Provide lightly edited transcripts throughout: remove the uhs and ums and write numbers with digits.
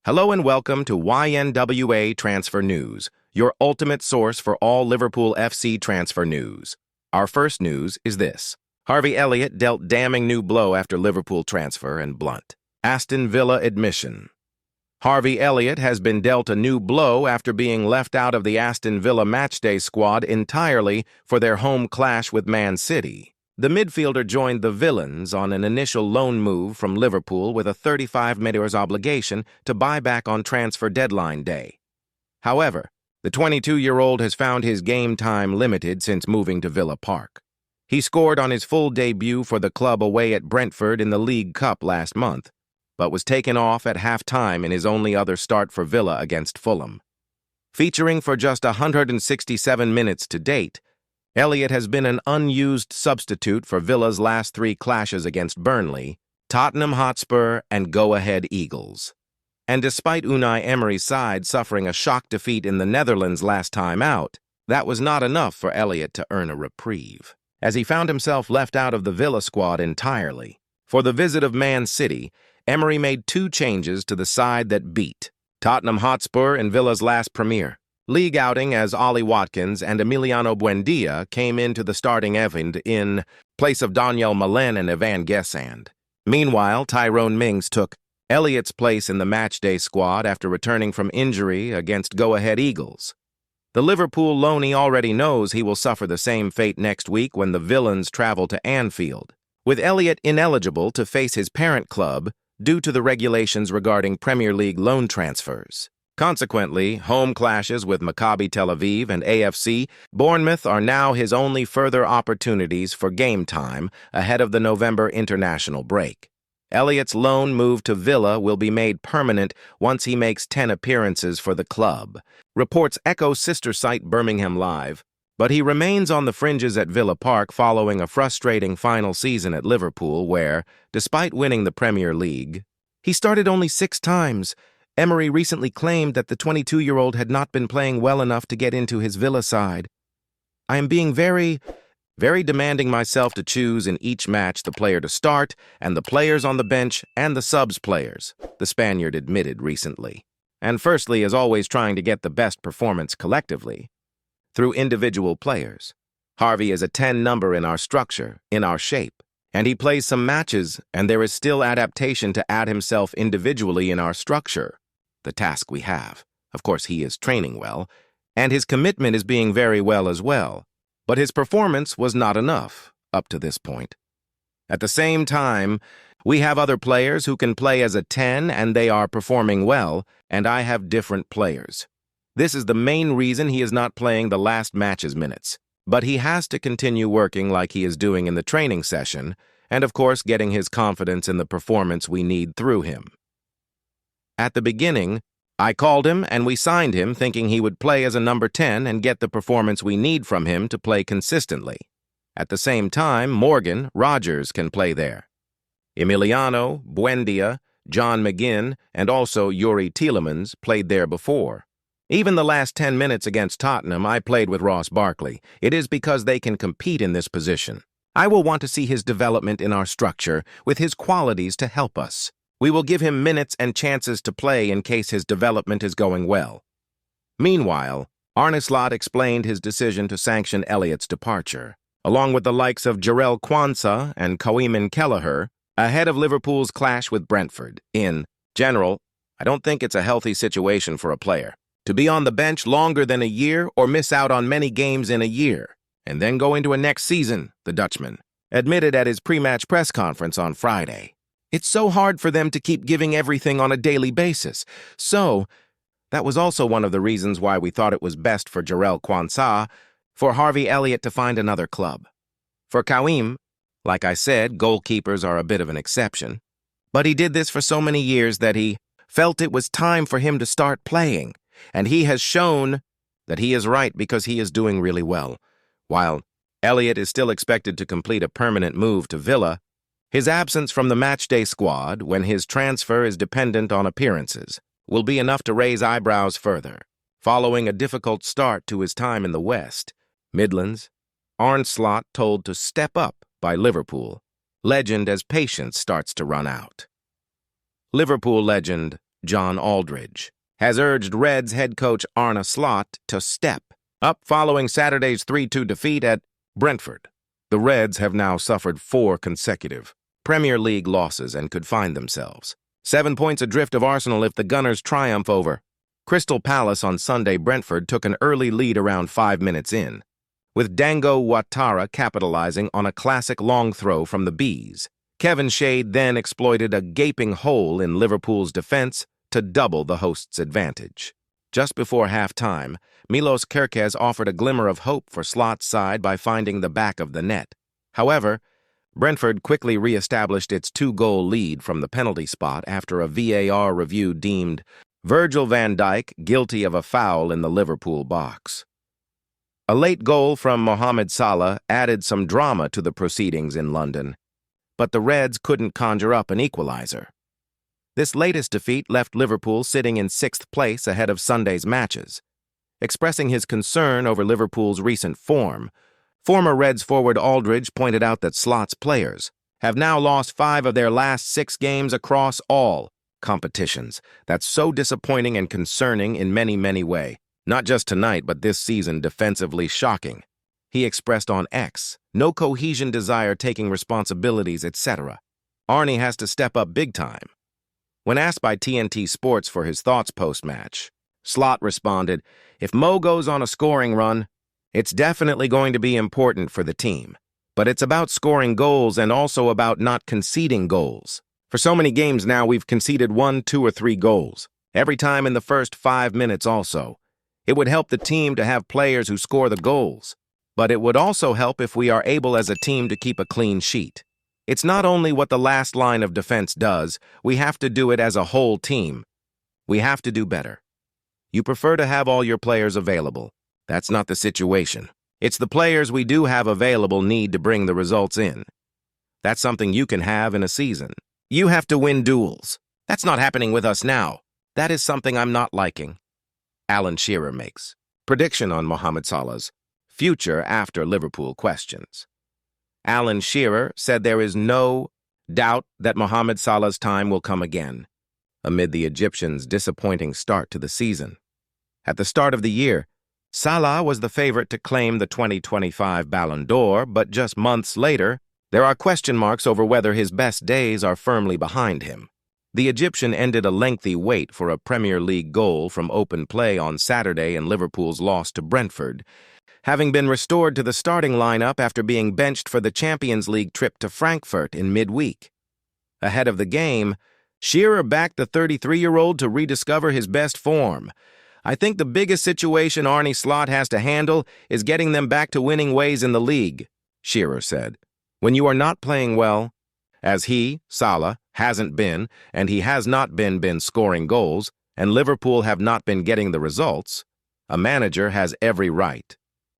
Hello and welcome to YNWA Transfer News, your ultimate source for all Liverpool FC transfer news. Our first news is this. Harvey Elliott dealt damning new blow after Liverpool transfer and blunt. Aston Villa admission. Harvey Elliott has been dealt a new blow after being left out of the Aston Villa matchday squad entirely for their home clash with Man City. The midfielder joined the Villains on an initial loan move from Liverpool with a 35 million obligation to buy back on transfer deadline day. However, the 22-year-old has found his game time limited since moving to Villa Park. He scored on his full debut for the club away at Brentford in the League Cup last month, but was taken off at half-time in his only other start for Villa against Fulham. Featuring for just 167 minutes to date, Elliott has been an unused substitute for Villa's last three clashes against Burnley, Tottenham Hotspur, and Go-Ahead Eagles. And despite Unai Emery's side suffering a shock defeat in the Netherlands last time out, that was not enough for Elliott to earn a reprieve, as he found himself left out of the Villa squad entirely. For the visit of Man City, Emery made two changes to the side that beat Tottenham Hotspur in Villa's last Premier League outing, as Ollie Watkins and Emiliano Buendia came into the starting 11 in place of Daniel Malen and Ivan Gesand. Meanwhile, Tyrone Mings took Elliott's place in the matchday squad after returning from injury against Go-Ahead Eagles. The Liverpool loanee already knows he will suffer the same fate next week when the Villains travel to Anfield, with Elliott ineligible to face his parent club due to the regulations regarding Premier League loan transfers. Consequently, home clashes with Maccabi Tel Aviv and AFC Bournemouth are now his only further opportunities for game time ahead of the November international break. Elliott's loan move to Villa will be made permanent once he makes 10 appearances for the club, reports Echo's sister site Birmingham Live, but he remains on the fringes at Villa Park following a frustrating final season at Liverpool where, despite winning the Premier League, he started only 6 times. Emery recently claimed that the 22-year-old had not been playing well enough to get into his Villa side. I am being very demanding myself to choose in each match the player to start and the players on the bench and the subs players, the Spaniard admitted recently. And firstly is always trying to get the best performance collectively through individual players. Harvey is a 10 number in our structure, in our shape, and he plays some matches, and there is still adaptation to add himself individually in our structure. The task we have. Of course, he is training well, and his commitment is being very well as well. But his performance was not enough, up to this point. At the same time, we have other players who can play as a 10 and they are performing well, and I have different players. This is the main reason he is not playing the last match's minutes. But he has to continue working like he is doing in the training session, and of course getting his confidence in the performance we need through him. At the beginning, I called him and we signed him thinking he would play as a number 10 and get the performance we need from him to play consistently. At the same time, Morgan Rogers can play there. Emiliano, Buendia, John McGinn, and also Yuri Tielemans played there before. Even the last 10 minutes against Tottenham, I played with Ross Barkley. It is because they can compete in this position. I will want to see his development in our structure with his qualities to help us. We will give him minutes and chances to play in case his development is going well. Meanwhile, Arne Slot explained his decision to sanction Elliott's departure, along with the likes of Jarell Quansah and Karim Kelleher, ahead of Liverpool's clash with Brentford. In general, I don't think it's a healthy situation for a player to be on the bench longer than a year or miss out on many games in a year, and then go into a next season, the Dutchman admitted at his pre-match press conference on Friday. It's so hard for them to keep giving everything on a daily basis. So, that was also one of the reasons why we thought it was best for Jarell Quansah for Harvey Elliott to find another club. For Karim, like I said, goalkeepers are a bit of an exception. But he did this for so many years that he felt it was time for him to start playing. And he has shown that he is right because he is doing really well. While Elliott is still expected to complete a permanent move to Villa, his absence from the matchday squad, when his transfer is dependent on appearances, will be enough to raise eyebrows further. Following a difficult start to his time in the West Midlands, Arne Slot told to step up by Liverpool legend as patience starts to run out. Liverpool legend John Aldridge, has urged Reds head coach Arne Slot to step up following Saturday's 3-2 defeat at Brentford. The Reds have now suffered 4 consecutive Premier League losses and could find themselves 7 points adrift of Arsenal if the Gunners triumph over Crystal Palace on Sunday. Brentford took an early lead around 5 minutes in, with Dango Ouattara capitalizing on a classic long throw from the Bees. Kevin Shade then exploited a gaping hole in Liverpool's defense to double the hosts' advantage. Just before halftime, Milos Kerkez offered a glimmer of hope for Slot's side by finding the back of the net. However, Brentford quickly re-established its 2-goal lead from the penalty spot after a VAR review deemed Virgil van Dijk guilty of a foul in the Liverpool box. A late goal from Mohamed Salah added some drama to the proceedings in London, but the Reds couldn't conjure up an equalizer. This latest defeat left Liverpool sitting in 6th place ahead of Sunday's matches. Expressing his concern over Liverpool's recent form, former Reds forward Aldridge pointed out that Slot's players have now lost 5 of their last 6 games across all competitions. That's so disappointing and concerning in many ways. Not just tonight, but this season, defensively shocking. He expressed on X, no cohesion, desire, taking responsibilities, etc. Arnie has to step up big time. When asked by TNT Sports for his thoughts post-match, Slot responded, "If Mo goes on a scoring run, it's definitely going to be important for the team. But it's about scoring goals and also about not conceding goals. For so many games now, we've conceded 1, 2, or 3 goals, every time in the first 5 minutes also. It would help the team to have players who score the goals, but it would also help if we are able as a team to keep a clean sheet. It's not only what the last line of defense does, we have to do it as a whole team. We have to do better. You prefer to have all your players available. That's not the situation. It's the players we do have available need to bring the results in. That's something you can have in a season. You have to win duels. That's not happening with us now. That is something I'm not liking." Alan Shearer makes prediction on Mohamed Salah's future after Liverpool questions. Alan Shearer said there is no doubt that Mohamed Salah's time will come again, amid the Egyptians' disappointing start to the season. At the start of the year, Salah was the favorite to claim the 2025 Ballon d'Or, but just months later, there are question marks over whether his best days are firmly behind him. The Egyptian ended a lengthy wait for a Premier League goal from open play on Saturday in Liverpool's loss to Brentford, having been restored to the starting lineup after being benched for the Champions League trip to Frankfurt in midweek. Ahead of the game, Shearer backed the 33-year-old to rediscover his best form. "I think the biggest situation Arne Slot has to handle is getting them back to winning ways in the league," Shearer said. "When you are not playing well, as he, Salah, hasn't been, and he has not been scoring goals, and Liverpool have not been getting the results, a manager has every right,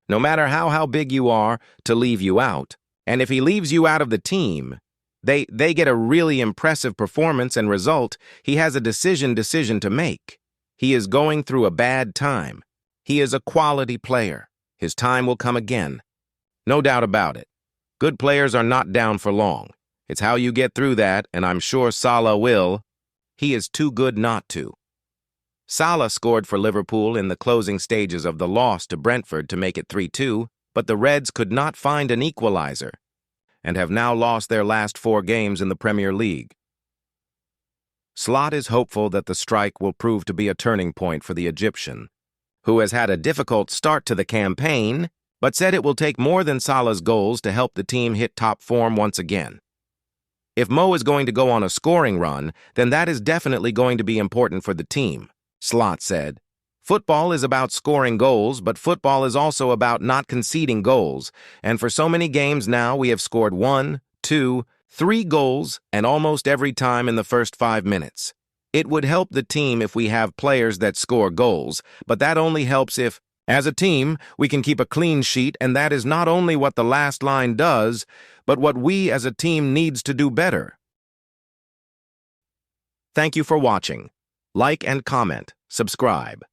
no matter how big you are, to leave you out. And if he leaves you out of the team, they get a really impressive performance and result. He has a decision to make. He is going through a bad time. He is a quality player. His time will come again. No doubt about it. Good players are not down for long. It's how you get through that, and I'm sure Salah will. He is too good not to." Salah scored for Liverpool in the closing stages of the loss to Brentford to make it 3-2, but the Reds could not find an equalizer and have now lost their last 4 games in the Premier League. Slot is hopeful that the strike will prove to be a turning point for the Egyptian, who has had a difficult start to the campaign, but said it will take more than Salah's goals to help the team hit top form once again. "If Mo is going to go on a scoring run, then that is definitely going to be important for the team," Slot said. "Football is about scoring goals, but football is also about not conceding goals, and for so many games now we have scored 1, 2, 3 goals, and almost every time in the first 5 minutes. It would help the team if we have players that score goals, but that only helps if, as a team, we can keep a clean sheet, and that is not only what the last line does, but what we as a team needs to do better." Thank you for watching. Like and comment, subscribe.